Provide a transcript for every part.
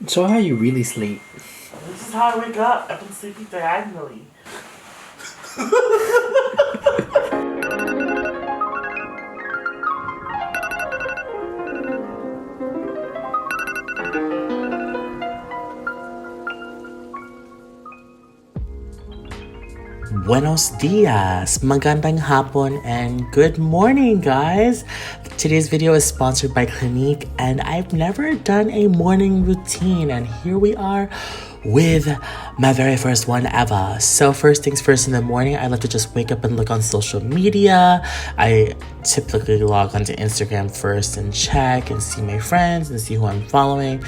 So how you really sleep? This is how I wake up. I've been sleeping diagonally. Buenos dias, magandang hapon, and good morning, guys. Today's video is sponsored by Clinique, and I've never done a morning routine, and here we are with my very first one ever. So first things first, in the morning, I love to just wake up and look on social media. I typically log onto Instagram first and check and see my friends and see who I'm following,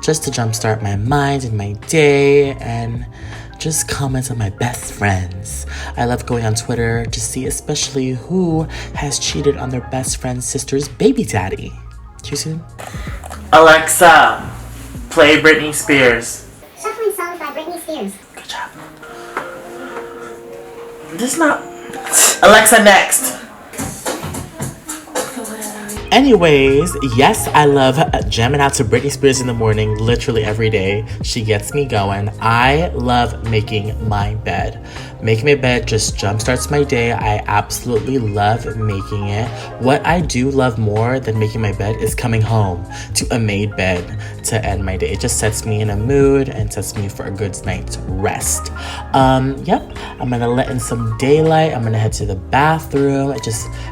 just to jumpstart my mind and my day, and just comment on my best friends. I love going on Twitter to see especially who has cheated on their best friend's sister's baby daddy. Too soon? Alexa, play Britney Spears. Shuffling songs by Britney Spears. Good job. This is not... Alexa, next. Anyways, yes, I love jamming out to Britney Spears in the morning, literally every day. She gets me going. I love making my bed. Making my bed just jumpstarts my day. I absolutely love making it. What I do love more than making my bed is coming home to a made bed to end my day. It just sets me in a mood and sets me for a good night's rest. Yep, I'm gonna let in some daylight. I'm gonna head to the bathroom.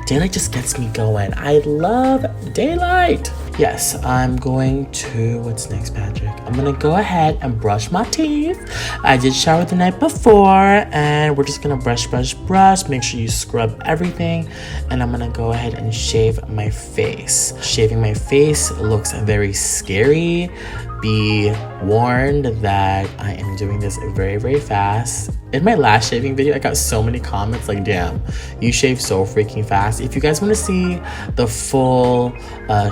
Daylight just gets me going. I love daylight. Yes, I'm going to, what's next, Patrick? I'm gonna go ahead and brush my teeth. I did shower the night before, and we're just gonna brush. Make sure you scrub everything, and I'm gonna go ahead and shave my face. Shaving my face looks very scary. Be warned that I am doing this very, very fast. In my last shaving video, I got so many comments like, damn, you shave so freaking fast. If you guys want to see the full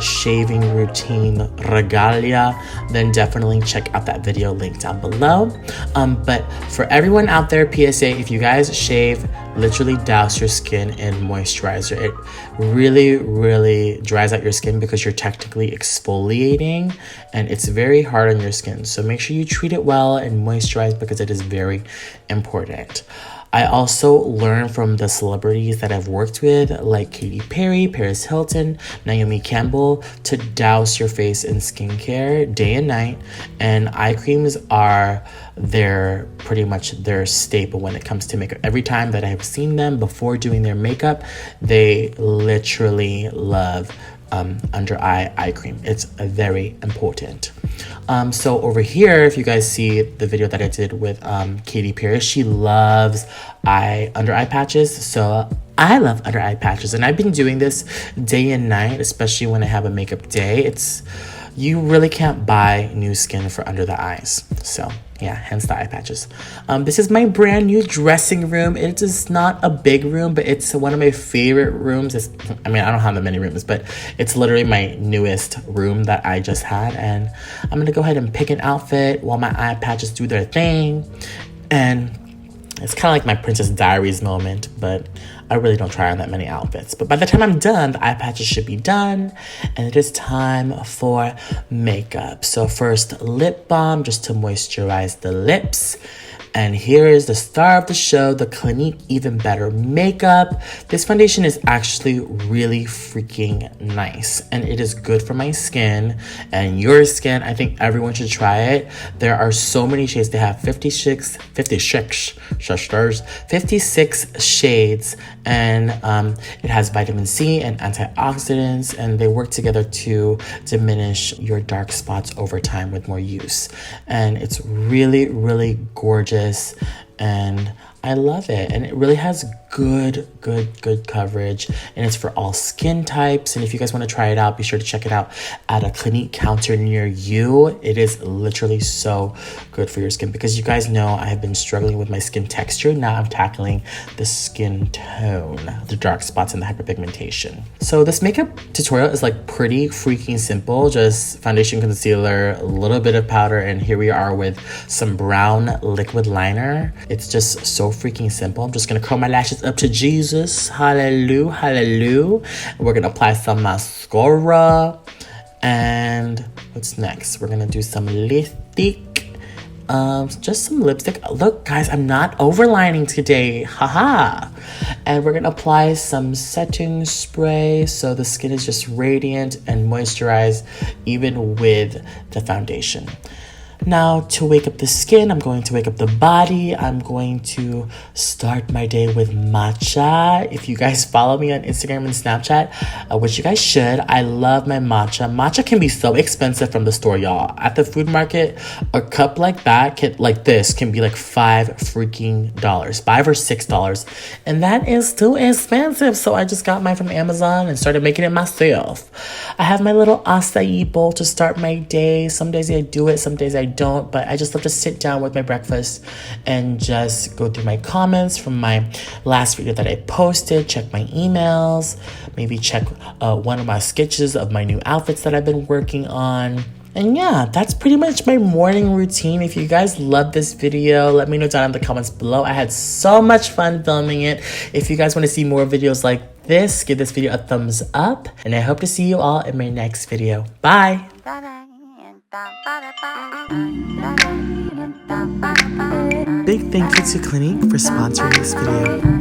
shaving routine regalia, then definitely check out that video link down below. But for everyone out there, PSA, if you guys shave, literally douse your skin in moisturizer. It really, really dries out your skin because you're technically exfoliating, and it's very hard on your skin. So make sure you treat it well and moisturize because it is very important. I also learned from the celebrities that I've worked with, like Katy Perry, Paris Hilton, Naomi Campbell, to douse your face in skincare day and night. And eye creams are pretty much their staple when it comes to makeup. Every time that I've seen them before doing their makeup, they literally love under eye cream. It's very important. So over here, if you guys see the video that I did with Katy Perry, she loves under eye patches. So I love under eye patches, and I've been doing this day and night, especially when I have a makeup day. You really can't buy new skin for under the eyes. So yeah, hence the eye patches. This is my brand new dressing room. It is not a big room, but it's one of my favorite rooms. I don't have that many rooms, but it's literally my newest room that I just had. And I'm gonna go ahead and pick an outfit while my eye patches do their thing. And it's kind of like my Princess Diaries moment, but I really don't try on that many outfits. But by the time I'm done, the eye patches should be done, and it is time for makeup. So first, lip balm, just to moisturize the lips. And here is the star of the show, the Clinique Even Better Makeup. This foundation is actually really freaking nice, and it is good for my skin and your skin. I think everyone should try it. There are so many shades. They have 56 shades, and it has vitamin C and antioxidants, and they work together to diminish your dark spots over time with more use. And it's really, really gorgeous, and I love it. And it really has good coverage, and it's for all skin types. And if you guys want to try it out, be sure to check it out at a Clinique counter near you. It is literally so good for your skin, because you guys know I have been struggling with my skin texture. Now I'm tackling the skin tone, the dark spots and the hyperpigmentation. So this makeup tutorial is like pretty freaking simple. Just foundation, concealer, a little bit of powder, and here we are with some brown liquid liner. It's just so freaking simple. I'm just gonna curl my lashes up to Jesus. Hallelujah, hallelujah. We're gonna apply some mascara, And what's next? We're gonna do some lipstick. Just some lipstick. Look, guys, I'm not overlining today. Haha. And we're gonna apply some setting spray so the skin is just radiant and moisturized even with the foundation. Now, to wake up the skin, I'm going to wake up the body. I'm going to start my day with matcha. If you guys follow me on Instagram and Snapchat, which you guys should, I love my matcha. Matcha can be so expensive from the store, y'all. At the food market, a cup like that, like this, can be like $5 or $6. And that is still expensive. So I just got mine from Amazon and started making it myself. I have my little acai bowl to start my day. Some days I do it, some days I don't, but I just love to sit down with my breakfast and just go through my comments from my last video that I posted, check my emails, maybe check one of my sketches of my new outfits that I've been working on. And yeah, that's pretty much my morning routine. If you guys love this video, let me know down in the comments below. I had so much fun filming it. If you guys want to see more videos like this, give this video a thumbs up. And I hope to see you all in my next video. Bye! Big thank you to Clinique for sponsoring this video.